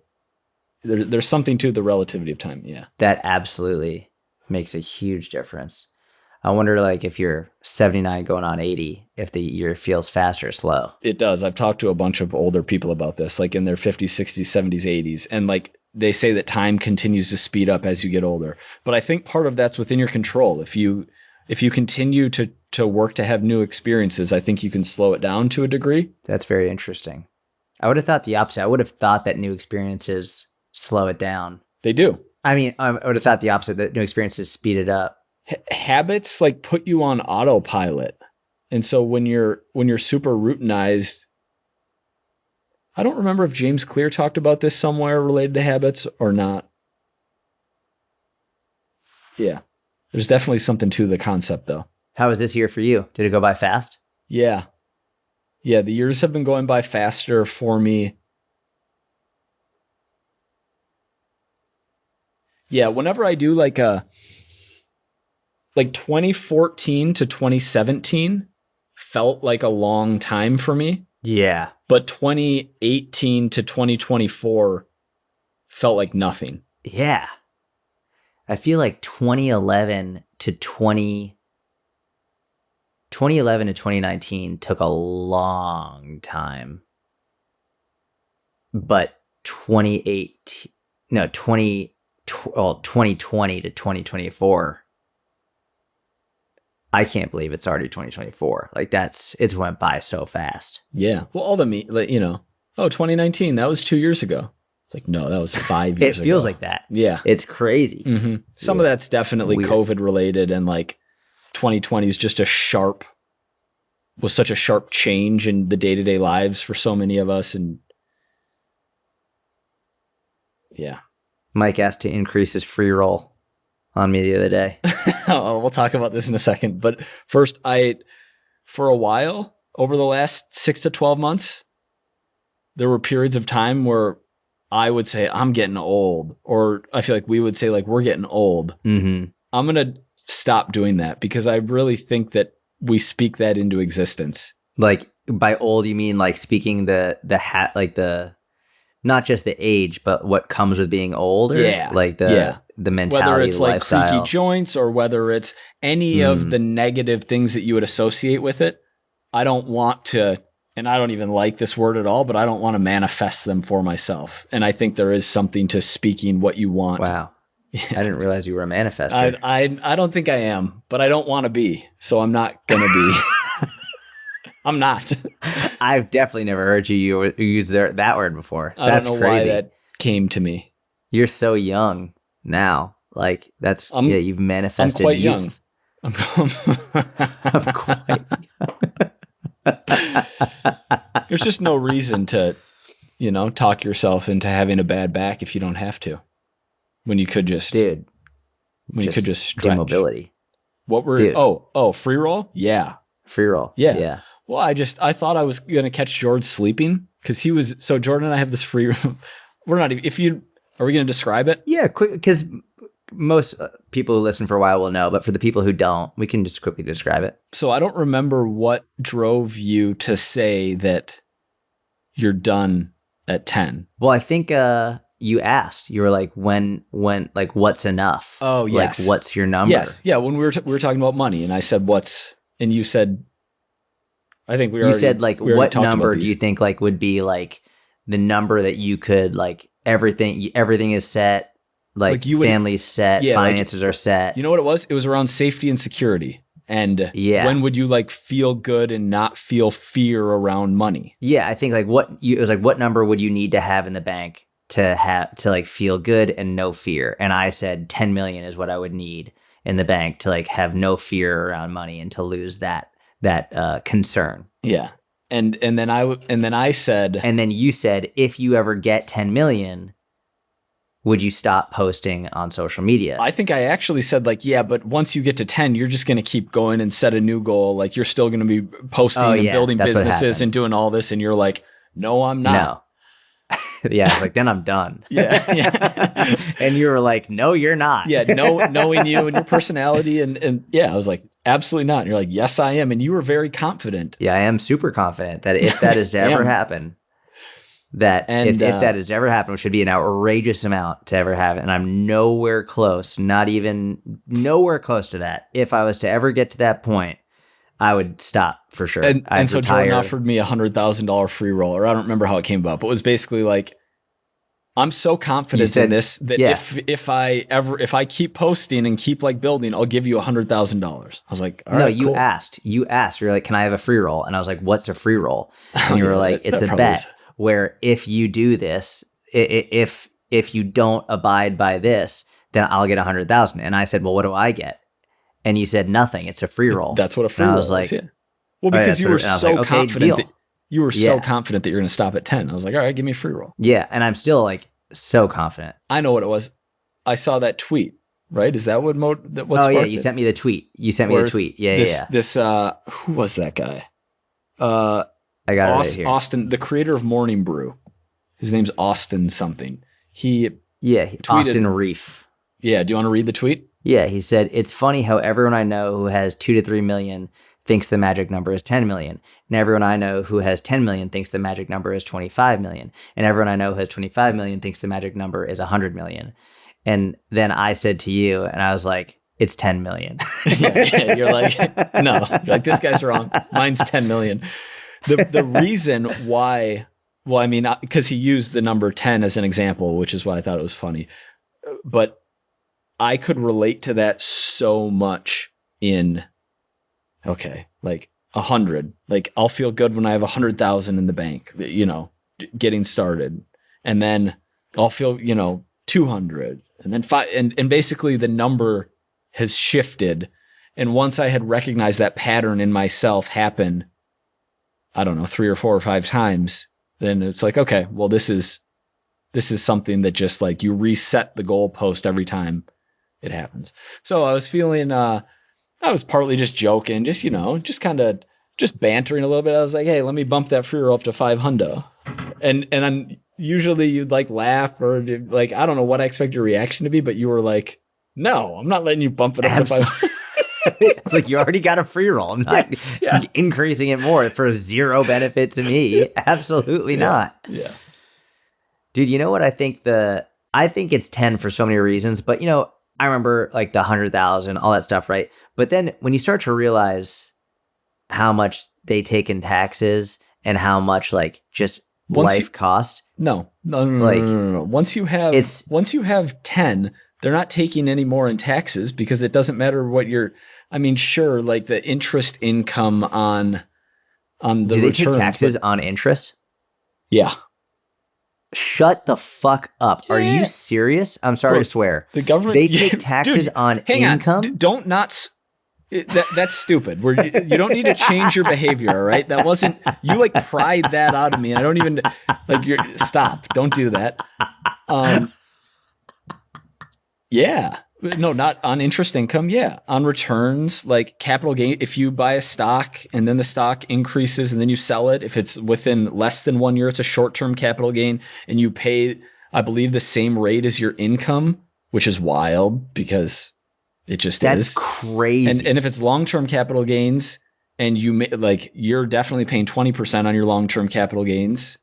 S1: there's something to the relativity of time. Yeah.
S2: That absolutely makes a huge difference. I wonder, like, if you're 79 going on 80, if the year feels fast or slow.
S1: It does. I've talked to a bunch of older people about this, like in their 50s, 60s, 70s, 80s. And like they say that time continues to speed up as you get older. But I think part of that's within your control. If you continue to work to have new experiences, I think you can slow it down to a degree.
S2: That's very interesting. I would have thought the opposite. I would have thought that new experiences slow it down.
S1: They do.
S2: I mean, I would have thought the opposite, that new experiences speed it up.
S1: Habits like put you on autopilot. And so when you're super routinized, I don't remember if James Clear talked about this somewhere related to habits or not. Yeah. There's definitely something to the concept though.
S2: How was this year for you? Did it go by fast?
S1: Yeah. Yeah, the years have been going by faster for me. Yeah, whenever I do like 2014 to 2017 felt like a long time for me.
S2: Yeah.
S1: But 2018 to 2024 felt like nothing.
S2: Yeah. I feel like 2011 to 2019 took a long time. But 2020 to 2024, I can't believe it's already 2024. Like it's went by so fast.
S1: Yeah. Well, all the 2019, that was 2 years ago. It's like, no, that was 5 years ago.
S2: It feels like that.
S1: Yeah.
S2: It's crazy.
S1: Mm-hmm. Some of that's definitely
S2: Weird.
S1: COVID related, and like 2020 is just was such a sharp change in the day-to-day lives for so many of us. And yeah.
S2: Mike asked to increase his free roll on me the other day.
S1: We'll talk about this in a second. But first, for a while, over the last 6 to 12 months, there were periods of time where I would say, I'm getting old. Or I feel like we would say, like, we're getting old.
S2: Mm-hmm.
S1: I'm going to stop doing that because I really think that we speak that into existence.
S2: Like, by old, you mean like speaking not just the age, but what comes with being older?
S1: Yeah.
S2: Like the mentality,
S1: whether it's
S2: the
S1: like
S2: lifestyle.
S1: creaky joints or whether it's any of the negative things that you would associate with it. I don't want to, and I don't even like this word at all, but I don't want to manifest them for myself. And I think there is something to speaking what you want.
S2: Wow. I didn't realize you were a manifester.
S1: I don't think I am, but I don't want to be. So I'm not going to be. I'm not.
S2: I've definitely never heard you use that word before.
S1: That's
S2: crazy.
S1: Why that came to me.
S2: You're so young now. Like you've manifested.
S1: I'm quite
S2: youth.
S1: young.
S2: I'm quite young.
S1: There's just no reason to, talk yourself into having a bad back if you don't have to. When you could just,
S2: you
S1: could just stretch.
S2: Mobility.
S1: What were, free roll? Yeah.
S2: Free roll.
S1: Yeah. Well, I thought I was going to catch George sleeping because Jordan and I have this free, we're not even, are we going to describe it?
S2: Yeah, quick, because most people who listen for a while will know, but for the people who don't, we can just quickly describe it.
S1: So I don't remember what drove you to say that you're done at 10.
S2: Well, I think you asked. You were like, when, like, what's enough?
S1: Oh, yes.
S2: Like, what's your number?
S1: Yes. Yeah. When we were talking about money, and I said, and you said, I think
S2: you said, like, what number do you think, like, would be, like, the number that you could, like, everything is set, like family's set, finances are set.
S1: You know what it was? It was around safety and security. And when would you, like, feel good and not feel fear around money?
S2: Yeah. I think, like, it was like, what number would you need to have in the bank to like feel good and no fear? And I said 10 million is what I would need in the bank to, like, have no fear around money and to lose that concern.
S1: Yeah. And then I said,
S2: and then you said, if you ever get 10 million, would you stop posting on social media?
S1: I think I actually said, like, yeah, but once you get to 10, you're just going to keep going and set a new goal. Like, you're still going to be posting and building businesses and doing all this. And you're like, no, I'm not.
S2: No. Yeah, it's like, then I'm done.
S1: Yeah.
S2: And you were like, no, you're not.
S1: Yeah, knowing you and your personality. And yeah, I was like, absolutely not. And you're like, yes, I am. And you were very confident.
S2: Yeah, I am super confident that if that is to ever happen. that
S1: And,
S2: if that has ever happened, which should be an outrageous amount to ever have, and I'm nowhere close, not even nowhere close to that. If I was to ever get to that point, I would stop for sure.
S1: And so Jordan offered me $100,000 free roll, or I don't remember how it came about, but it was basically like, I'm so confident in this that if I keep posting and keep like building, I'll give you $100,000. I was like, all right,
S2: you
S1: cool.
S2: asked. You're like, can I have a free roll? And I was like, what's a free roll? And you were like, it's a bet where if you do this, if you don't abide by this, then I'll get 100,000. And I said, well, what do I get? And you said nothing. It's a free roll.
S1: That's what a free roll is. Like, yeah. Well, because you were so confident that you were so confident that you're going to stop at 10. I was like, all right, give me a free roll.
S2: Yeah, and I'm still like so confident.
S1: I know what it was. I saw that tweet. Right? Is that what?
S2: Oh yeah, you sent me the tweet. Yeah.
S1: This who was that guy?
S2: I got it right here.
S1: Austin, the creator of Morning Brew. His name's Austin something. Tweeted,
S2: Austin Reef.
S1: Yeah. Do you want to read the tweet?
S2: Yeah, he said, it's funny how everyone I know who has 2 to 3 million thinks the magic number is 10 million. And everyone I know who has 10 million thinks the magic number is 25 million. And everyone I know who has 25 million thinks the magic number is 100 million. And then I said to you, and I was like, it's 10 million.
S1: Yeah, you're like, no, you're like, this guy's wrong. Mine's 10 million. The reason why, well, I mean, because he used the number 10 as an example, which is why I thought it was funny. But I could relate to that so much in, like 100. Like, I'll feel good when I have 100,000 in the bank, getting started. And then I'll feel, 200 and then 5. And basically the number has shifted. And once I had recognized that pattern in myself happen, I don't know, 3 or 4 or 5 times, then it's like, okay, well, this is something that just like you reset the goalpost every time it happens. So I was feeling, I was partly just joking, just kind of bantering a little bit. I was like, hey, let me bump that free roll up to 500. And I'm usually you'd like laugh or like, I don't know what I expect your reaction to be, but you were like, no, I'm not letting you bump it up to 500.
S2: It's like, you already got a free roll. I'm not increasing it more for zero benefit to me. Absolutely not.
S1: Yeah.
S2: Dude, you know what I think I think it's 10 for so many reasons, but I remember like the 100,000, all that stuff, right? But then when you start to realize how much they take in taxes and how much like just life costs.
S1: No. Once you have 10, they're not taking any more in taxes because it doesn't matter what sure, like the interest income on the returns.
S2: Do they take taxes on interest?
S1: Yeah.
S2: Shut the fuck up. Yeah. Are you serious? I'm sorry to swear.
S1: The government,
S2: they take taxes on income?
S1: That's stupid. You don't need to change your behavior, all right? That wasn't, you like pried that out of me. I don't even, stop. Don't do that. Yeah. No, not on interest income. Yeah. On returns, like capital gain. If you buy a stock and then the stock increases and then you sell it, if it's within less than 1 year, it's a short-term capital gain and you pay, I believe, the same rate as your income, which is wild because it just is.
S2: That's crazy.
S1: And if it's long-term capital gains and you're definitely paying 20% on your long-term capital gains,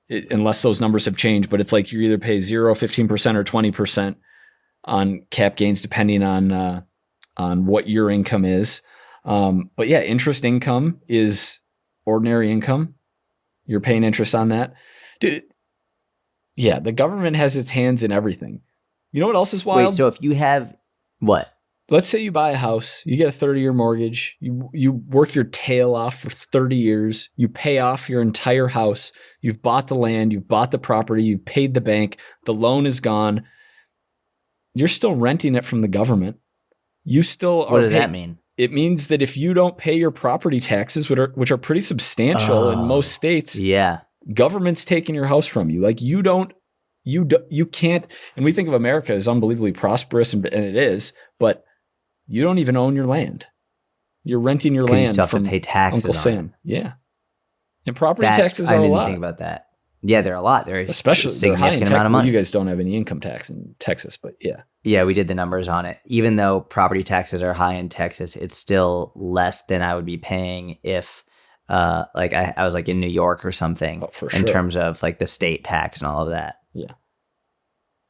S1: unless those numbers have changed, but it's like you either pay 0, 15% or 20% on cap gains, depending on what your income is. But yeah, interest income is ordinary income. You're paying interest on that. Dude, yeah, the government has its hands in everything. You know what else is wild?
S2: Wait, so if you have what?
S1: Let's say you buy a house, you get a 30-year mortgage, you work your tail off for 30 years, you pay off your entire house, you've bought the land, you've bought the property, you've paid the bank, the loan is gone. You're still renting it from the government. You still are.
S2: What does that mean?
S1: It means that if you don't pay your property taxes, which are pretty substantial in most states, government's taking your house from you. Like you can't. And we think of America as unbelievably prosperous, and it is, but you don't even own your land. You're renting your land
S2: you still have
S1: from
S2: to pay taxes
S1: Uncle Sam. Yeah, and property taxes are a lot.
S2: I didn't think about that. Yeah, they're a lot. They're
S1: especially
S2: a significant amount of money.
S1: You guys don't have any income tax in Texas, but yeah.
S2: Yeah, we did the numbers on it. Even though property taxes are high in Texas, it's still less than I would be paying if like I was like in New York or something
S1: For
S2: in
S1: sure.
S2: terms of like the state tax and all of that.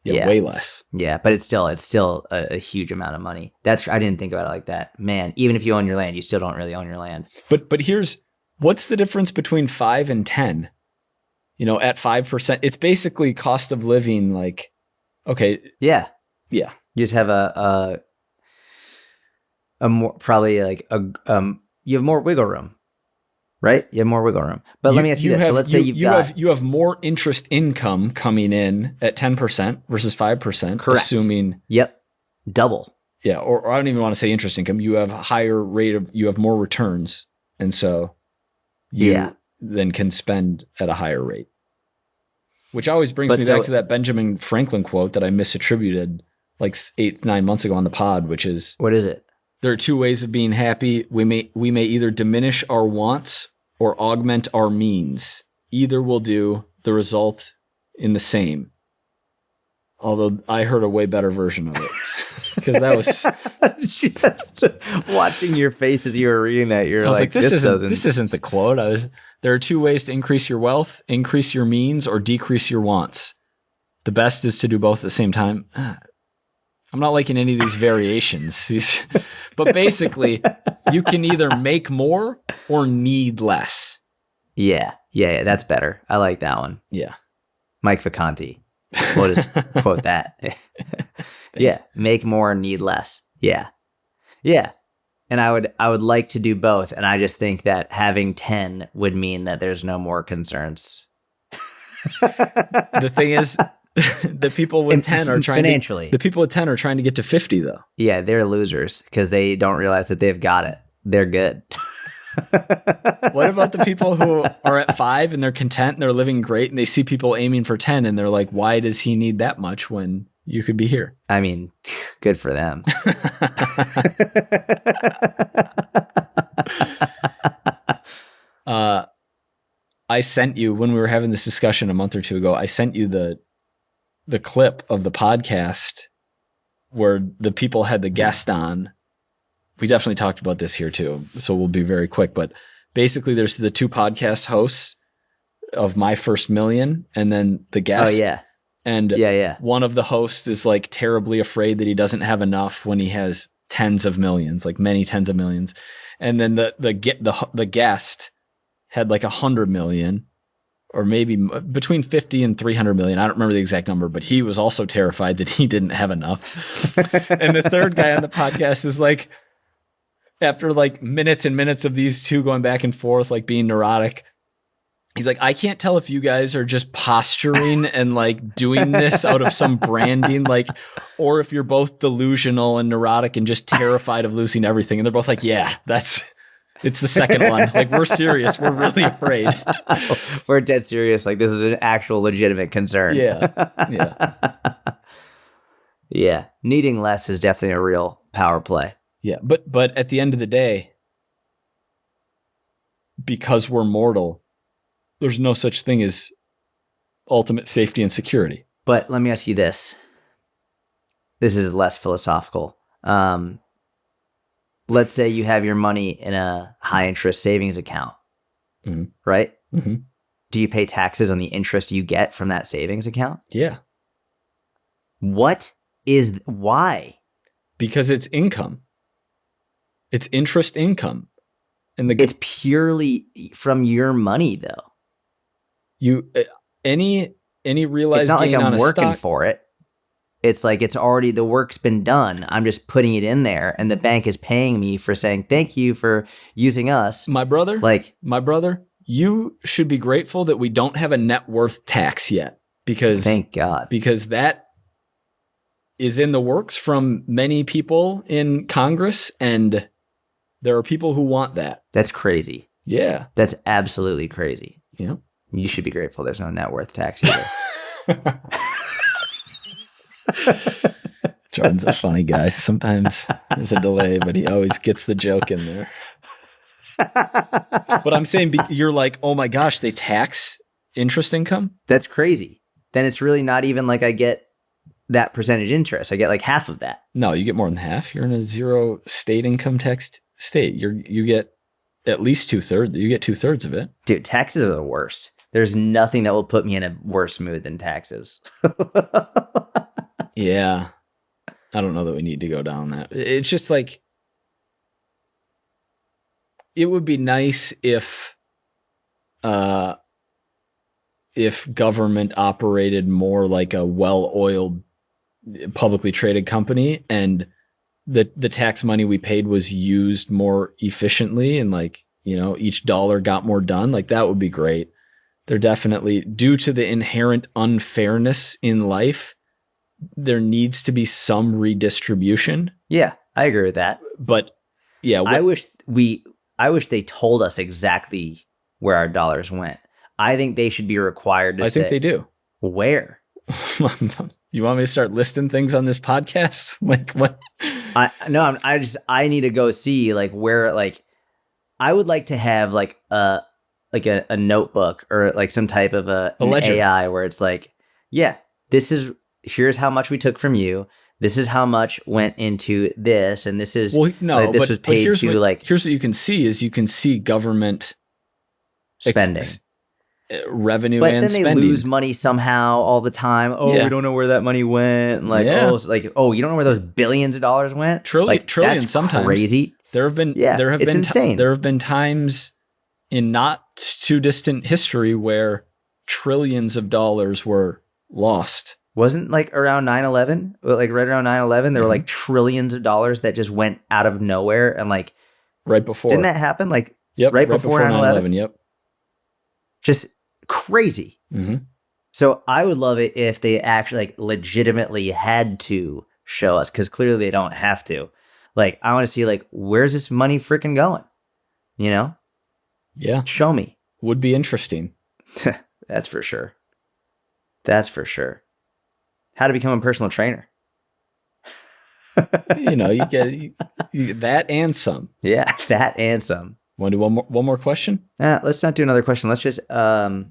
S1: Yeah, way less.
S2: Yeah, but it's still a huge amount of money. I didn't think about it like that. Man, even if you own your land, you still don't really own your land.
S1: But here's what's the difference between 5 and 10? At 5%, it's basically cost of living. Like, okay,
S2: Yeah.
S1: yeah,
S2: You just have a more probably like you have more wiggle room, right? You have more wiggle room. But let me ask you this. So let's say
S1: you have more interest income coming in at 10% versus 5%.
S2: Correct.
S1: Assuming
S2: double.
S1: Yeah, or I don't even want to say interest income. You have a higher you have more returns, and so you then can spend at a higher rate. Which always brings me back to that Benjamin Franklin quote that I misattributed like 8-9 months ago on the pod, which is,
S2: what is it?
S1: There are two ways of being happy. We may either diminish our wants or augment our means. Either will do. The result in the same. Although I heard a way better version of it. Because that was
S2: just watching your face as you were reading that. You're like,
S1: this isn't the quote. There are two ways to increase your wealth: increase your means or decrease your wants. The best is to do both at the same time. I'm not liking any of these variations. But basically, you can either make more or need less.
S2: Yeah, that's better. I like that one.
S1: Yeah.
S2: Mike Vacanti. We'll just quote that. Yeah, make more, need less. Yeah. And I would like to do both, and I just think that having 10 would mean that there's no more concerns.
S1: The thing is, the people with 10 are trying
S2: financially.
S1: The people with 10 are trying to get to 50 though.
S2: Yeah, they're losers because they don't realize that they've got it. They're good.
S1: What about the people who are at 5 and they're content and they're living great and they see people aiming for 10 and they're like, why does he need that much when you could be here?
S2: I mean, good for them.
S1: I sent you, when we were having this discussion a month or two ago, I sent you the clip of the podcast where the people had the guest on. We definitely talked about this here too, so we'll be very quick. But basically, there's the two podcast hosts of My First Million, and then the guest.
S2: Oh yeah,
S1: and one of the hosts is like terribly afraid that he doesn't have enough when he has tens of millions, like many tens of millions. And then the guest had like 100 million, or maybe between 50 and 300 million. I don't remember the exact number, but he was also terrified that he didn't have enough. And the third guy on the podcast is like, after like minutes and minutes of these two going back and forth, like being neurotic, he's like, I can't tell if you guys are just posturing and like doing this out of some branding, like, or if you're both delusional and neurotic and just terrified of losing everything. And they're both like, yeah, it's the second one. Like, we're serious. We're really afraid.
S2: We're dead serious. Like, this is an actual legitimate concern.
S1: Yeah.
S2: Yeah. Needing less is definitely a real power play.
S1: Yeah. But at the end of the day, because we're mortal, there's no such thing as ultimate safety and security.
S2: But let me ask you this. This is less philosophical. Let's say you have your money in a high interest savings account, right?
S1: Mm-hmm.
S2: Do you pay taxes on the interest you get from that savings account?
S1: Yeah.
S2: Why? Because
S1: it's income. It's interest income. And
S2: it's purely from your money though.
S1: Any realized
S2: it's not
S1: gain
S2: like I'm
S1: on
S2: working
S1: stock,
S2: for it. It's like the work's been done. I'm just putting it in there, and the bank is paying me for saying thank you for using us.
S1: My brother, you should be grateful that we don't have a net worth tax yet, because
S2: thank God,
S1: because that is in the works from many people in Congress, and there are people who want that.
S2: That's crazy.
S1: Yeah,
S2: that's absolutely crazy.
S1: Yeah,
S2: you should be grateful there's no net worth tax either.
S1: Jordan's a funny guy. Sometimes there's a delay, but he always gets the joke in there. But I'm saying you're like, oh my gosh, they tax interest income?
S2: That's crazy. Then it's really not even like I get that percentage interest. I get like half of that.
S1: No, you get more than half. You're in a zero state income tax state. You get at least 2/3. You get 2/3 of it.
S2: Dude, taxes are the worst. There's nothing that will put me in a worse mood than taxes.
S1: Yeah. I don't know that we need to go down that. It's just like, it would be nice if government operated more like a well-oiled, publicly traded company, and the tax money we paid was used more efficiently, and like, you know, each dollar got more done. Like, that would be great. They're definitely, due to the inherent unfairness in life, there needs to be some redistribution.
S2: Yeah, I agree with that.
S1: But yeah,
S2: I wish they told us exactly where our dollars went. I think they should be required to say.
S1: I think they do.
S2: Where?
S1: You want me to start listing things on this podcast? Like, what?
S2: I need to go see like where, like, I would like to have like a notebook or like some type of an AI where it's like, yeah, here's how much we took from you. This is how much went into this, and this is this was paid to like.
S1: Here's what you can see is, you can see government
S2: spending,
S1: revenue,
S2: but
S1: and
S2: then they
S1: spending.
S2: lose money somehow all the time. Oh, we don't know where that money went. Like, you don't know where those billions of dollars went.
S1: Trillions sometimes.
S2: Crazy.
S1: There have been
S2: insane.
S1: There have been times in not too distant history where trillions of dollars were lost.
S2: Wasn't like around 9/11, like right around 9/11, there were like trillions of dollars that just went out of nowhere, and like
S1: right before.
S2: Didn't that happen? Like
S1: right
S2: before 9/11.
S1: Yep.
S2: Just crazy.
S1: Mm-hmm.
S2: So I would love it if they actually like legitimately had to show us, because clearly they don't have to. Like, I want to see like, where's this money freaking going? You know?
S1: Yeah.
S2: Show me.
S1: Would be interesting.
S2: That's for sure. That's for sure. How to become a personal trainer.
S1: You know, you get that and some.
S2: Yeah, that and some.
S1: Want to do one more question?
S2: Let's not do another question. Let's just, how's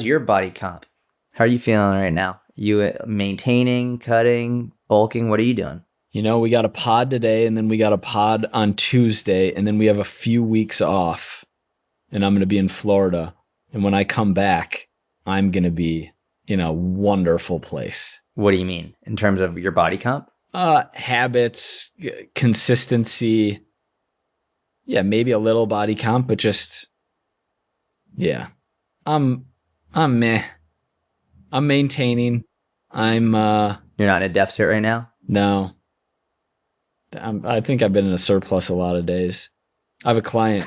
S2: your body comp? How are you feeling right now? You maintaining, cutting, bulking? What are you doing?
S1: You know, we got a pod today, and then we got a pod on Tuesday, and then we have a few weeks off, and I'm going to be in Florida. And when I come back, I'm going to be in a wonderful place.
S2: What do you mean in terms of your body comp?
S1: Habits, consistency. Yeah, maybe a little body comp, but just, yeah. I'm meh. I'm maintaining. You're
S2: not in a deficit right now?
S1: No. I think I've been in a surplus a lot of days. I have a client.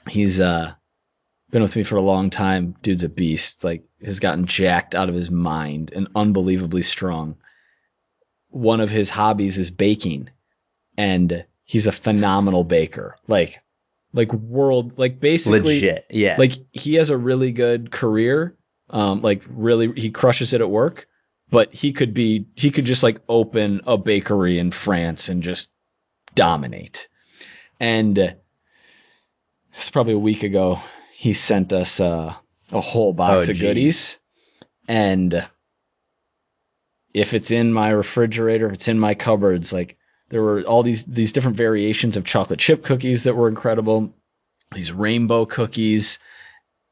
S1: He's been with me for a long time. Dude's a beast. Like, has gotten jacked out of his mind and unbelievably strong. One of his hobbies is baking, and he's a phenomenal baker. Like basically
S2: legit. Yeah.
S1: Like, he has a really good career. Really, he crushes it at work. But he could just like open a bakery in France and just dominate. And it's probably a week ago, he sent us a whole box of goodies. And if it's in my refrigerator, if it's in my cupboards, like, there were all these different variations of chocolate chip cookies that were incredible, these rainbow cookies,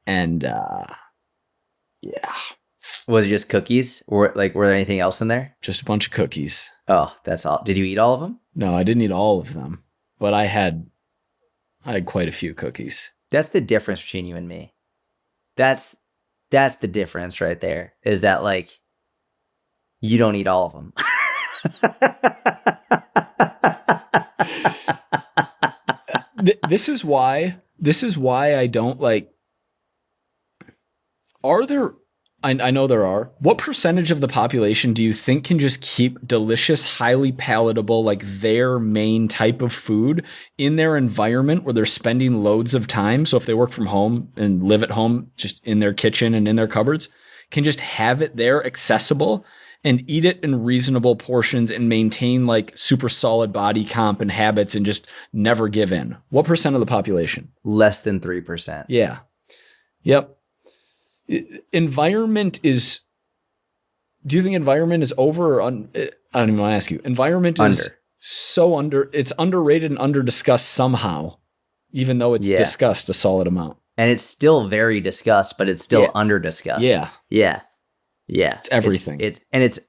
S1: and yeah.
S2: Was it just cookies? Or like, were there anything else in there?
S1: Just a bunch of cookies.
S2: Oh, that's all. Did you eat all of them?
S1: No, I didn't eat all of them, but I had quite a few cookies. That's
S2: the difference between you and me. That's the difference right there, is that like, you don't eat all of them.
S1: This is why I don't like. Are there? I know there are. What percentage of the population do you think can just keep delicious, highly palatable, like their main type of food in their environment where they're spending loads of time? So if they work from home and live at home, just in their kitchen and in their cupboards, can just have it there accessible and eat it in reasonable portions and maintain like super solid body comp and habits and just never give in? What percent of the population?
S2: Less than 3%.
S1: Yeah. Yep. Environment is. Do you think environment is over or I don't even want to ask you. Environment is
S2: under.
S1: So under. It's underrated and under discussed somehow. even though it's discussed a solid amount.
S2: And it's still very discussed, but it's still under discussed.
S1: Yeah.
S2: Yeah. Yeah.
S1: It's everything.
S2: It's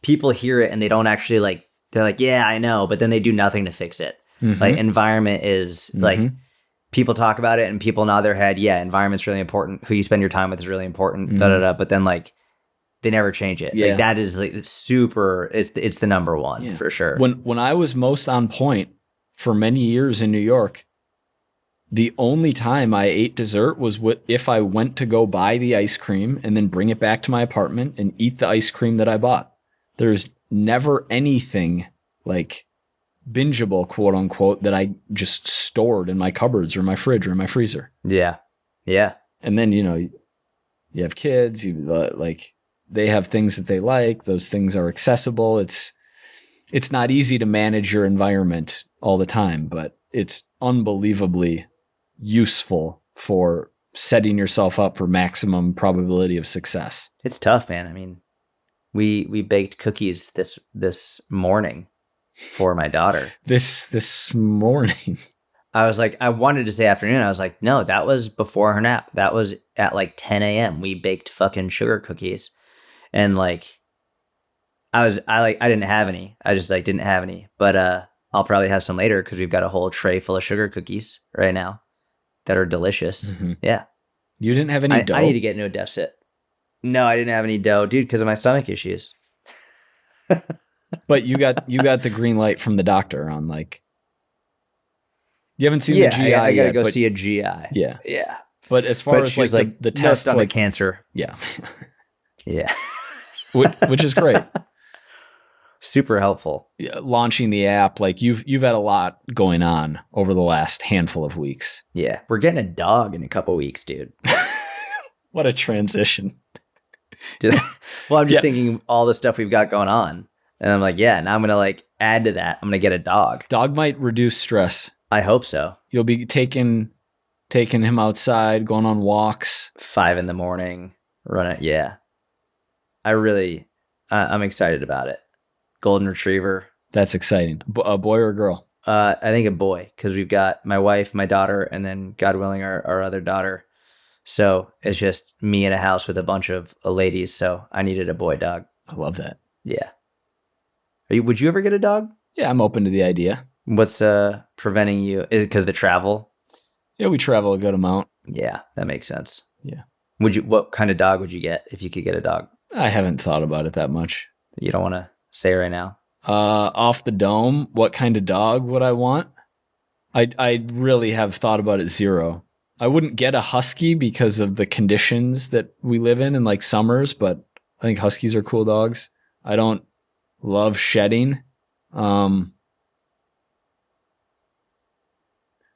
S2: people hear it and they don't actually like, they're like, yeah, I know, but then they do nothing to fix it. Like environment is like, people talk about it and people nod their head. Yeah, environment's really important. Who you spend your time with is really important. But then like they never change it. Like that is like super. It's the number one for sure.
S1: When I was most on point for many years in New York, the only time I ate dessert was if I went to go buy the ice cream and then bring it back to my apartment and eat the ice cream that I bought. There's never anything like bingeable, quote unquote, that I just stored in my cupboards or my fridge or my freezer.
S2: Yeah. Yeah.
S1: And then, you know, you have kids, like they have things that they like. Those things are accessible. It's not easy to manage your environment all the time, but it's unbelievably useful for setting yourself up for maximum probability of success.
S2: It's tough, man. I mean, we baked cookies this morning for my daughter.
S1: This morning.
S2: I was like, I wanted to say afternoon. I was like, no, that was before her nap. That was at like 10 a.m. We baked fucking sugar cookies. And like, I didn't have any. I just like didn't have any. But I'll probably have some later because we've got a whole tray full of sugar cookies right now that are delicious. Yeah.
S1: You didn't have any dough?
S2: I need to get into a deficit. No, I didn't have any dough, dude, because of my stomach issues.
S1: But you got the green light from the doctor on like, you haven't seen the GI
S2: I gotta
S1: yet,
S2: go see a GI.
S1: Yeah.
S2: Yeah.
S1: But as far as like the
S2: no
S1: test,
S2: stomach
S1: like
S2: cancer.
S1: yeah,
S2: Yeah.
S1: which is great.
S2: Super helpful.
S1: Yeah, launching the app, like you've had a lot going on over the last handful of weeks.
S2: Yeah, we're getting a dog in a couple weeks, dude.
S1: What a transition.
S2: Well, I'm just thinking all the stuff we've got going on. And I'm like, yeah, now I'm going to like add to that. I'm going to get a dog.
S1: Dog might reduce stress.
S2: I hope so.
S1: You'll be taking him outside, going on walks.
S2: 5 a.m, run it. Yeah. I'm excited about it. Golden Retriever.
S1: That's exciting. A boy or a girl?
S2: I think a boy, because we've got my wife, my daughter, and then God willing, our other daughter. So it's just me in a house with a bunch of ladies. So I needed a boy dog.
S1: I love that.
S2: Yeah. Would you ever get a dog?
S1: Yeah, I'm open to the idea.
S2: What's preventing you? Is it because of the travel?
S1: Yeah, we travel a good amount.
S2: Yeah, that makes sense.
S1: Yeah.
S2: What kind of dog would you get if you could get a dog?
S1: I haven't thought about it that much.
S2: You don't want to say right now?
S1: Off the dome, what kind of dog would I want? I really have thought about it zero. I wouldn't get a husky because of the conditions that we live in like summers, but I think huskies are cool dogs. I don't love shedding. I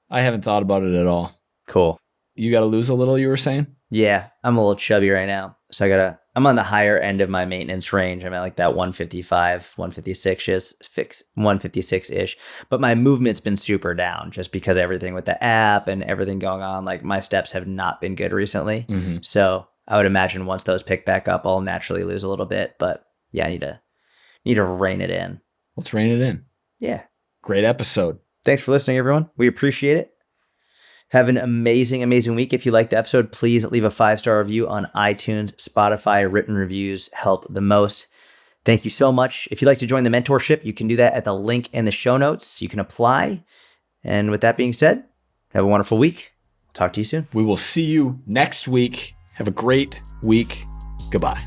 S1: haven't thought about it at all.
S2: Cool.
S1: You got to lose a little, you were saying?
S2: Yeah, I'm a little chubby right now. So I'm on the higher end of my maintenance range. I'm at like that 155, 156-ish. But my movement's been super down just because everything with the app and everything going on. Like my steps have not been good recently.
S1: Mm-hmm.
S2: So I would imagine once those pick back up, I'll naturally lose a little bit. But yeah, I need to rein it in.
S1: Let's rein it in.
S2: Yeah.
S1: Great episode.
S2: Thanks for listening, everyone. We appreciate it. Have an amazing, amazing week. If you liked the episode, please leave a 5-star review on iTunes, Spotify. Written reviews help the most. Thank you so much. If you'd like to join the mentorship, you can do that at the link in the show notes. You can apply. And with that being said, have a wonderful week. Talk to you soon.
S1: We will see you next week. Have a great week. Goodbye.